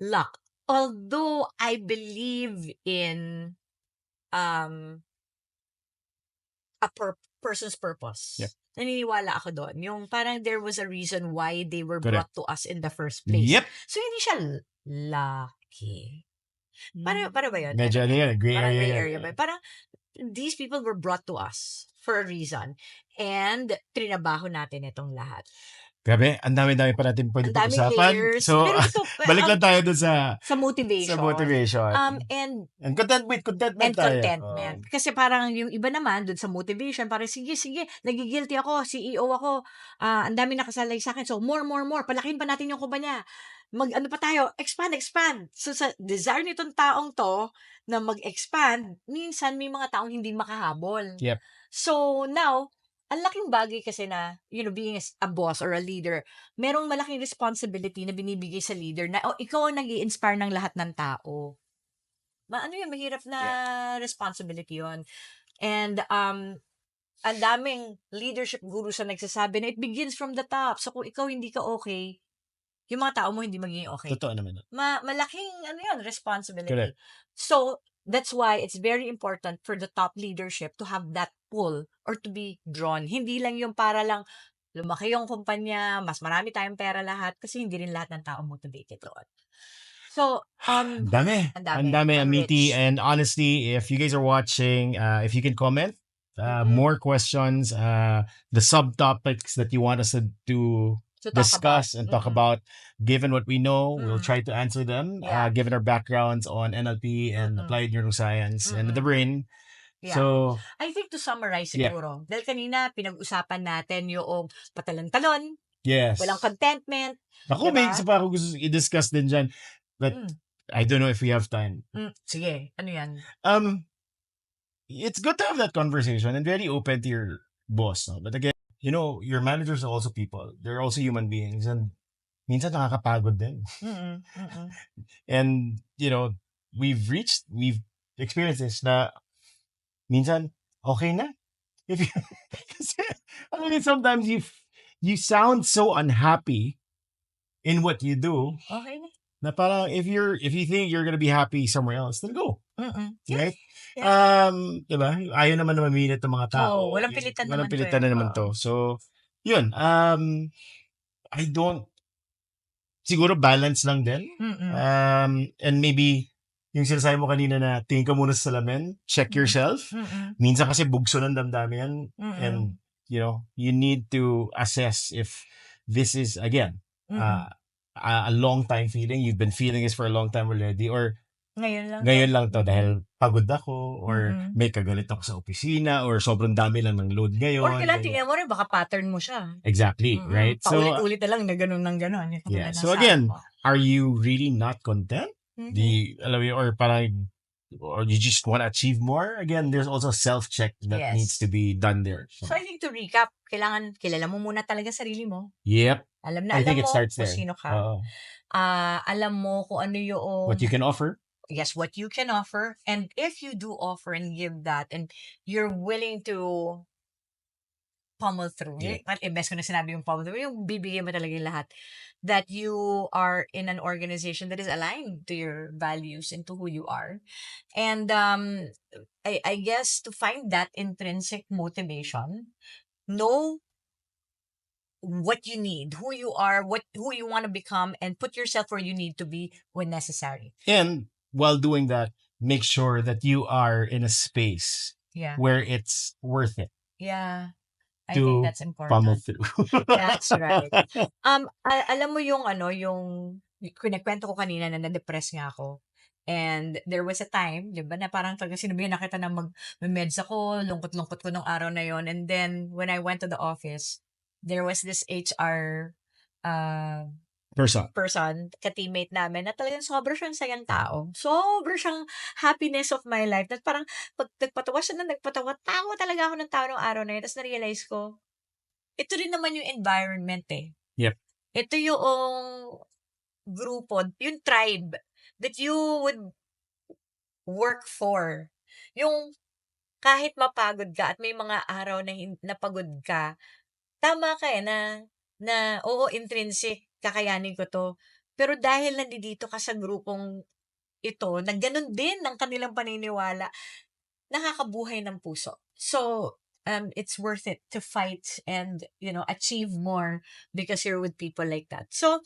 Speaker 1: luck. Although I believe in a person's purpose.
Speaker 2: Yep.
Speaker 1: Naniniwala ako doon. Yung parang there was a reason why they were
Speaker 2: Correct.
Speaker 1: brought to us in the first place.
Speaker 2: Yep.
Speaker 1: So hindi siya lucky. Para ba yun?
Speaker 2: Medyo ano yan, gray
Speaker 1: Parang
Speaker 2: area
Speaker 1: gray
Speaker 2: yan.
Speaker 1: area ba? Parang these people were brought to us for a reason. And trinabaho natin itong lahat.
Speaker 2: Grabe, ang dami-dami pa natin pwede
Speaker 1: Ang daming
Speaker 2: pag-usapan.
Speaker 1: layers.
Speaker 2: So,
Speaker 1: Pero ito,
Speaker 2: balik lang tayo dun sa
Speaker 1: motivation.
Speaker 2: motivation.
Speaker 1: And
Speaker 2: contentment tayo.
Speaker 1: contentment. Kasi parang yung iba naman dun sa motivation, parang sige, nagigilty ako, CEO ako, ang dami nakasalay sa akin. So, more. Palakin pa natin yung kumpanya. Ano pa tayo? Expand. So, sa desire nitong taong to na mag-expand, minsan may mga taong hindi makahabol.
Speaker 2: Yep.
Speaker 1: So, now, ang laking bagay kasi na, being a boss or a leader, merong malaking responsibility na binibigay sa leader na, ikaw ang nag-i-inspire ng lahat ng tao. Mahirap na responsibility yon. And, ang daming leadership gurus na nagsasabi na it begins from the top. So, kung ikaw hindi ka okay, yung mga tao mo hindi magiging okay.
Speaker 2: Totoo naman.
Speaker 1: Malaking, responsibility.
Speaker 2: Correct.
Speaker 1: So, that's why it's very important for the top leadership to have that pull or to be drawn. Hindi lang yung para lang lumaki yung kumpanya, mas marami tayong pera lahat kasi hindi rin lahat ng tao motivated doon. So,
Speaker 2: Ang dami, Amity. And honestly, if you guys are watching, if you can comment, more questions, the subtopics that you want us to discuss and talk about, given what we know, we'll try to answer them, given our backgrounds on NLP and applied neuroscience and the brain.
Speaker 1: Yeah.
Speaker 2: So,
Speaker 1: I think to summarize siguro, dahil kanina pinag-usapan natin yung patalon-talon,
Speaker 2: yes.
Speaker 1: walang contentment.
Speaker 2: Ako, may isa pa ako gusto i-discuss din dyan. But I don't know if we have time.
Speaker 1: Sige, ano yan?
Speaker 2: It's good to have that conversation and very open to your boss. No? But again, your managers are also people. They're also human beings. And minsan nakakapagod din. And, we've experienced this na minsan, okay na. If you, kasi, I mean, sometimes you sound so unhappy in what you do
Speaker 1: Okay na.
Speaker 2: na parang if you think you're gonna be happy somewhere else, then go.
Speaker 1: Yeah,
Speaker 2: Right?
Speaker 1: yeah.
Speaker 2: Diba? Ayaw naman na mamilit ng mga
Speaker 1: Oo,
Speaker 2: tao.
Speaker 1: walang pilitan
Speaker 2: Walang
Speaker 1: naman 'to,
Speaker 2: pilitan
Speaker 1: eh,
Speaker 2: na naman
Speaker 1: oo.
Speaker 2: to. So, yun. I don't, siguro balance lang din.
Speaker 1: Mm,
Speaker 2: And maybe, yung sinasabi mo kanina na tingin ka muna sa salamin, check
Speaker 1: mm,
Speaker 2: yourself.
Speaker 1: mm,
Speaker 2: Minsan kasi bugso ng damdamin yan. And,
Speaker 1: mm,
Speaker 2: you need to assess if this is, again,
Speaker 1: mm.
Speaker 2: uh, a long time feeling. You've been feeling this for a long time already. Or
Speaker 1: Ngayon lang 'to.
Speaker 2: ngayon lang to dahil pagod ako or
Speaker 1: Mm.
Speaker 2: may kagalit ako sa opisina or sobrang dami lang ng load
Speaker 1: Or
Speaker 2: ngayon.
Speaker 1: kailangan
Speaker 2: Ganyan.
Speaker 1: tingnan mo rin baka pattern mo siya.
Speaker 2: Exactly, right? So,
Speaker 1: Paulit-ulit na lang na gano'n ng gano'n, yung
Speaker 2: yeah.
Speaker 1: katulad ng
Speaker 2: So
Speaker 1: sabi
Speaker 2: again,
Speaker 1: mo.
Speaker 2: are you really not content?
Speaker 1: Mhm.
Speaker 2: Alam mo yun, or parang, or you just want to achieve more? Again, there's also self-check that needs
Speaker 1: Yes.
Speaker 2: to be done there.
Speaker 1: So I think to recap, kailangan kilala mo muna talaga sarili mo.
Speaker 2: Yep.
Speaker 1: Alam na
Speaker 2: I
Speaker 1: alam
Speaker 2: think it
Speaker 1: mo
Speaker 2: starts
Speaker 1: kung
Speaker 2: there.
Speaker 1: sino ka. Alam mo kung ano
Speaker 2: What you
Speaker 1: yung
Speaker 2: can offer.
Speaker 1: yes, what you can offer. And if you do offer and give that and you're willing to pummel through.
Speaker 2: Yeah.
Speaker 1: Best ko na sinabi yung pummel through. Yung bibigyan mo talaga yung lahat. That you are in an organization that is aligned to your values and to who you are. And I guess to find that intrinsic motivation, know what you need, who you are, who you want to become, and put yourself where you need to be when necessary.
Speaker 2: And while doing that, make sure that you are in a space
Speaker 1: Yeah.
Speaker 2: where it's worth it
Speaker 1: Yeah. I
Speaker 2: to
Speaker 1: think that's
Speaker 2: pummel
Speaker 1: important.
Speaker 2: through.
Speaker 1: That's right. Alam mo yung yung kinukwento ko kanina na na-depress nga ako. And there was a time, 'di ba, na parang talagang sinabihan na kita na mag-meds ako, lungkot-lungkot ko nung araw na yon. And then when I went to the office, there was this HR uh, person, ka-teammate namin na talagang sobra siyang sayang tao. Sobra siyang happiness of my life. At parang pag nagpatawa siya na nagpatawa, tawa talaga ako ng tao nung araw na yun. Tapos na-realize ko, ito rin naman yung environment eh.
Speaker 2: Yep.
Speaker 1: Ito yung grupo, yung tribe that you would work for. Yung kahit mapagod ka at may mga araw na napagod ka, tama ka eh na oo, intrinsic, kakayanin ko to. Pero dahil nandito ka sa grupong ito, na ganun din ang kanilang paniniwala, nakakabuhay ng puso. So, it's worth it to fight and, achieve more because you're with people like that. So,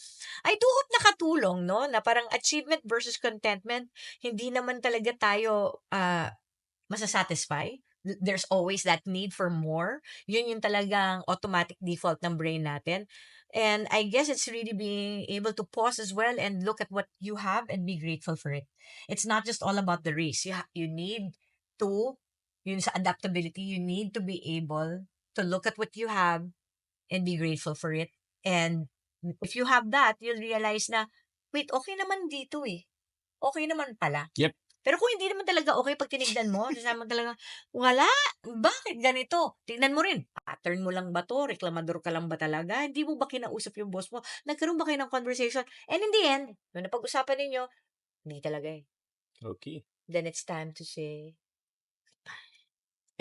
Speaker 1: I do hope nakatulong, no? Na parang achievement versus contentment, hindi naman talaga tayo masasatisfy. There's always that need for more. Yun yung talagang automatic default ng brain natin. And I guess it's really being able to pause as well and look at what you have and be grateful for it. It's not just all about the race. You need to, yun sa adaptability, you need to be able to look at what you have and be grateful for it. And if you have that, you'll realize na, wait, okay naman dito eh. Okay naman pala.
Speaker 2: Yep.
Speaker 1: Pero kung hindi naman talaga okay pag tinignan mo, sasabi mo talaga, wala, bakit ganito? Tignan mo rin, pattern mo lang ba to? Reklamador ka lang ba talaga? Hindi mo ba kinausap yung boss mo? Nagkaroon ba kayo ng conversation? And in the end, nung napag-usapan ninyo, hindi talaga eh.
Speaker 2: Okay.
Speaker 1: Then it's time to say,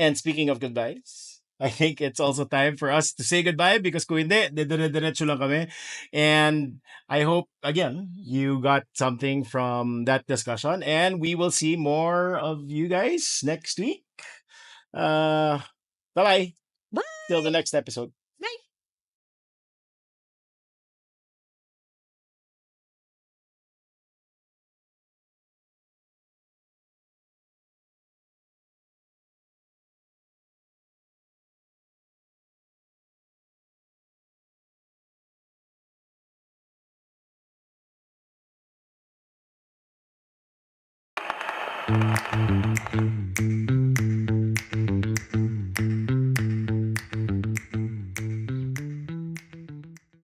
Speaker 2: And speaking of goodbyes, I think it's also time for us to say goodbye because kung hindi, dire-diretso lang kami. And I hope, again, you got something from that discussion and we will see more of you guys next week. Bye-bye.
Speaker 1: bye!
Speaker 2: Till the next episode.
Speaker 1: Bye!